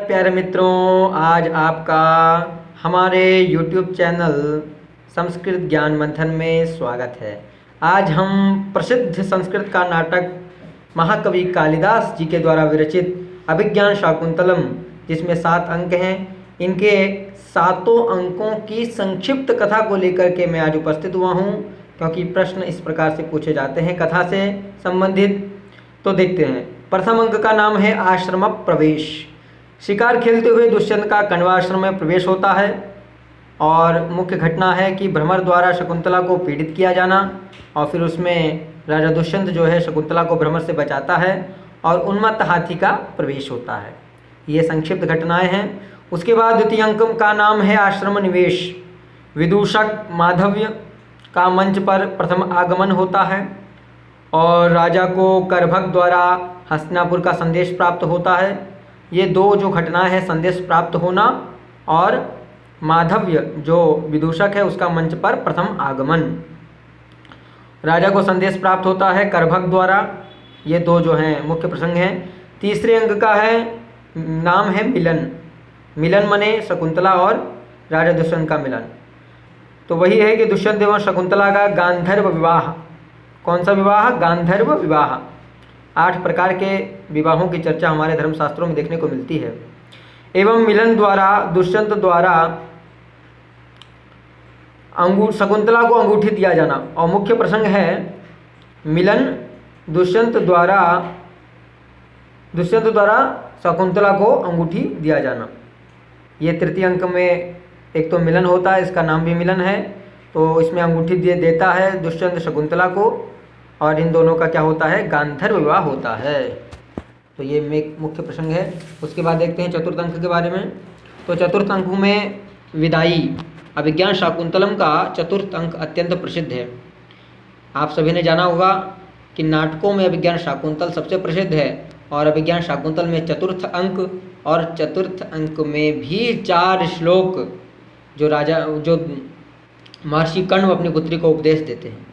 प्यारे मित्रों, आज आपका हमारे YouTube चैनल संस्कृत ज्ञान मंथन में स्वागत है। आज हम प्रसिद्ध संस्कृत का नाटक महाकवि कालिदास जी के द्वारा विरचित अभिज्ञान शाकुंतलम, जिसमें 7 अंक हैं, इनके 7 अंकों की संक्षिप्त कथा को लेकर के मैं आज उपस्थित हुआ हूँ, क्योंकि प्रश्न इस प्रकार से पूछे जाते हैं कथा से संबंधित। तो देखते हैं। प्रथम अंक का नाम है आश्रम प्रवेश। शिकार खेलते हुए दुष्यंत का कण्वाश्रम में प्रवेश होता है और मुख्य घटना है कि भ्रमर द्वारा शकुंतला को पीड़ित किया जाना, और फिर उसमें राजा दुष्यंत जो है शकुंतला को भ्रमर से बचाता है और उन्मत्त हाथी का प्रवेश होता है। ये संक्षिप्त घटनाएं हैं। उसके बाद द्वितीय अंक का नाम है आश्रम निवेश। विदूषक माधव्य का मंच पर प्रथम आगमन होता है और राजा को करभग द्वारा हस्तिनापुर का संदेश प्राप्त होता है। ये 2 जो घटनाएं हैं, संदेश प्राप्त होना और माधव्य जो विदूषक है उसका मंच पर प्रथम आगमन। राजा को संदेश प्राप्त होता है करभग द्वारा। ये 2 जो हैं मुख्य प्रसंग हैं। तीसरे अंक का है नाम है मिलन। मिलन मने शकुंतला और राजा दुष्यंत का मिलन। तो वही है कि दुष्यंत एवं शकुंतला का गांधर्व विवाह। कौन सा विवाह? गांधर्व विवाह। 8 प्रकार के विवाहों की चर्चा हमारे धर्मशास्त्रों में देखने को मिलती है। एवं मिलन द्वारा दुष्यंत द्वारा शकुंतला को अंगूठी दिया जाना। और मुख्य प्रसंग है मिलन दुष्यंत द्वारा शकुंतला को अंगूठी दिया जाना। ये तृतीय अंक में एक तो मिलन होता है, इसका नाम भी मिलन है, तो इसमें अंगूठी देता है दुष्यंत शकुंतला को, और इन दोनों का क्या होता है? गांधर्व विवाह होता है। तो ये मुख्य प्रसंग है। उसके बाद देखते हैं चतुर्थ अंक के बारे में। तो चतुर्थ अंक में विदाई। अभिज्ञान शाकुंतलम का चतुर्थ अंक अत्यंत प्रसिद्ध है। आप सभी ने जाना होगा कि नाटकों में अभिज्ञान शाकुंतल सबसे प्रसिद्ध है, और अभिज्ञान शाकुंतल में चतुर्थ अंक, और चतुर्थ अंक में भी 4 श्लोक जो महर्षि कण्व अपनी पुत्री को उपदेश देते हैं।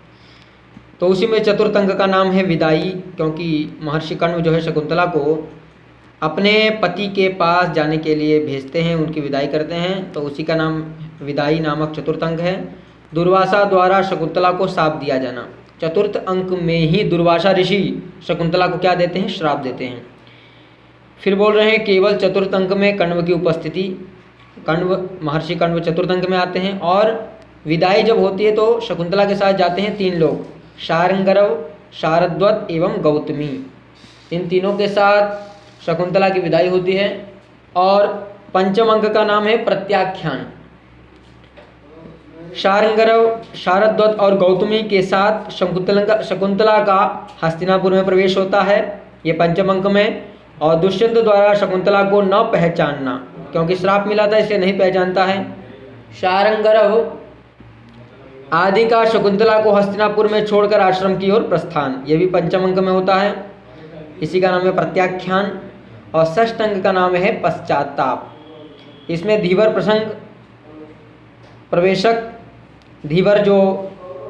तो उसी में चतुर्थ अंक का नाम है विदाई, क्योंकि महर्षि कण्व जो है शकुंतला को अपने पति के पास जाने के लिए भेजते हैं, उनकी विदाई करते हैं, तो उसी का नाम विदाई नामक चतुर्थ अंक है। दुर्वासा द्वारा शकुंतला को शाप दिया जाना। चतुर्थ अंक में ही दुर्वासा ऋषि शकुंतला को क्या देते हैं? श्राप देते हैं। फिर बोल रहे हैं केवल चतुर्थ अंक में कण्व की उपस्थिति। महर्षि कण्व चतुर्थ अंक में आते हैं, और विदाई जब होती है तो शकुंतला के साथ जाते हैं 3 लोग, शार्ंगरव, शारद्वत एवं गौतमी। इन तीनों के साथ शकुंतला की विदाई होती है। और पंचम अंक का नाम है प्रत्याख्यान। शार्ंगरव, शारद्वत और गौतमी के साथ शकुंतला का हस्तिनापुर में प्रवेश होता है, ये पंचम अंक में। और दुष्यंत द्वारा शकुंतला को न पहचानना, क्योंकि श्राप मिला था इसलिए नहीं पहचानता है। शार्ंगरव आदि का शकुंतला को हस्तिनापुर में छोड़कर आश्रम की ओर प्रस्थान, ये भी पंचम अंक में होता है, इसी का नाम है प्रत्याख्यान। और षष्ठ अंक का नाम है पश्चाताप। इसमें धीवर प्रसंग, प्रवेशक धीवर जो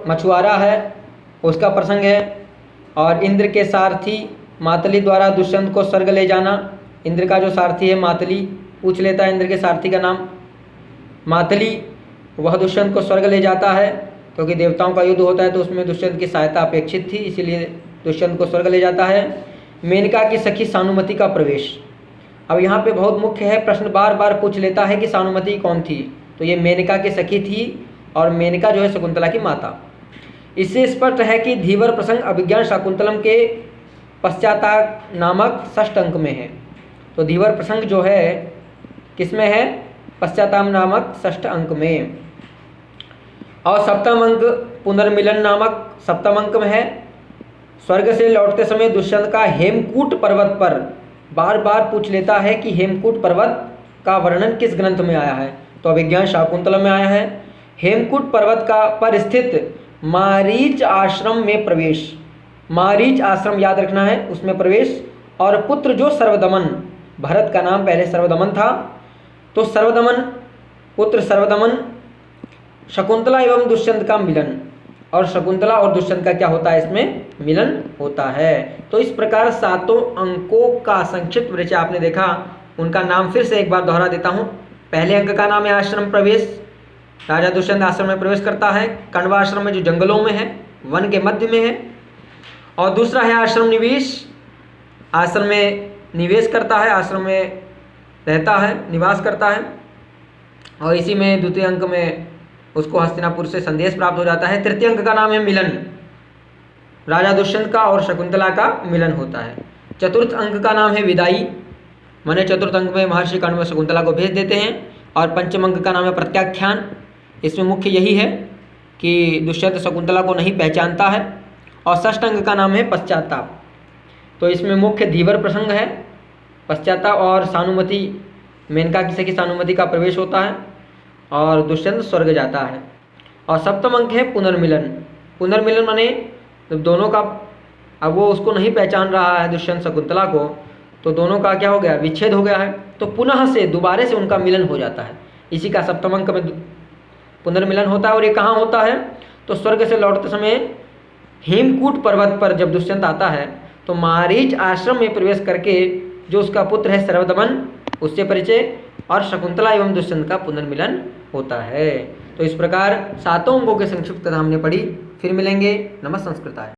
मछुआरा है उसका प्रसंग है, और इंद्र के सारथी मातली द्वारा दुष्यंत को स्वर्ग ले जाना। इंद्र का जो सारथी है मातली, पूछ लेता है इंद्र के सारथी का नाम मातली, वह दुष्यंत को स्वर्ग ले जाता है, क्योंकि देवताओं का युद्ध होता है तो उसमें दुष्यंत की सहायता अपेक्षित थी, इसीलिए दुष्यंत को स्वर्ग ले जाता है। मेनका की सखी सानुमति का प्रवेश। अब यहाँ पे बहुत मुख्य है, प्रश्न बार बार पूछ लेता है कि सानुमति कौन थी, तो ये मेनका की सखी थी, और मेनका जो है शकुंतला की माता। इससे स्पष्ट है कि धीवर प्रसंग अभिज्ञान शाकुंतलम के पश्चाताप नामक षष्ठ अंक में है। तो धीवर प्रसंग जो है किसमें है? पश्चाताप नामक षष्ठ अंक में। और सप्तम अंक पुनर्मिलन नामक सप्तम अंक में है। स्वर्ग से लौटते समय दुष्यंत का हेमकूट पर्वत पर, बार बार पूछ लेता है कि हेमकूट पर्वत का वर्णन किस ग्रंथ में आया है, तो अभिज्ञान शाकुंतलम में आया है। हेमकूट पर्वत का पर स्थित मारीच आश्रम में प्रवेश। मारीच आश्रम याद रखना है, उसमें प्रवेश। और पुत्र जो सर्वदमन, भरत का नाम पहले सर्वदमन था, तो सर्वदमन, पुत्र सर्वदमन, शकुंतला एवं दुष्यंत का मिलन, और शकुंतला और दुष्यंत का क्या होता है? इसमें मिलन होता है। तो इस प्रकार 7 अंकों का संक्षिप्त परिचय आपने देखा। उनका नाम फिर से एक बार दोहरा देता हूँ। पहले अंक का नाम है आश्रम प्रवेश। राजा दुष्यंत आश्रम में प्रवेश करता है, कण्वा आश्रम में जो जंगलों में है, वन के मध्य में है। और दूसरा है आश्रम निवेश, आश्रम में निवेश करता है, आश्रम में रहता है, निवास करता है। और इसी में द्वितीय अंक में उसको हस्तिनापुर से संदेश प्राप्त हो जाता है। तृतीय अंक का नाम है मिलन, राजा दुष्यंत का और शकुंतला का मिलन होता है। चतुर्थ अंक का नाम है विदाई, माने चतुर्थ अंक में महर्षि कण्व शकुंतला को भेज देते हैं। और पंचम अंक का नाम है प्रत्याख्यान। इसमें मुख्य यही है कि दुष्यंत शकुंतला को नहीं पहचानता है। और षष्ठ अंक का नाम है पश्चाताप। तो इसमें मुख्य धीवर प्रसंग है, पश्चाताप और सानुमति, मेनका की सखी सानुमति का प्रवेश होता है और दुष्यंत स्वर्ग जाता है। और सप्तम अंक है पुनर्मिलन। पुनर्मिलन माने जब दोनों का, अब वो उसको नहीं पहचान रहा है दुष्यंत शकुंतला को, तो दोनों का क्या हो गया, विच्छेद हो गया है, तो पुनः से दोबारे से उनका मिलन हो जाता है। इसी का सप्तम अंक में पुनर्मिलन होता है। और ये कहाँ होता है, तो स्वर्ग से लौटते समय हेमकूट पर्वत पर जब दुष्यंत आता है तो मारीच आश्रम में प्रवेश करके जो उसका पुत्र है सर्वदमन, उससे परिचय और शकुंतला एवं दुष्यंत का पुनर्मिलन होता है। तो इस प्रकार 7 अंकों के संक्षिप्त कथा हमने पढ़ी। फिर मिलेंगे। नमः संस्कृताय।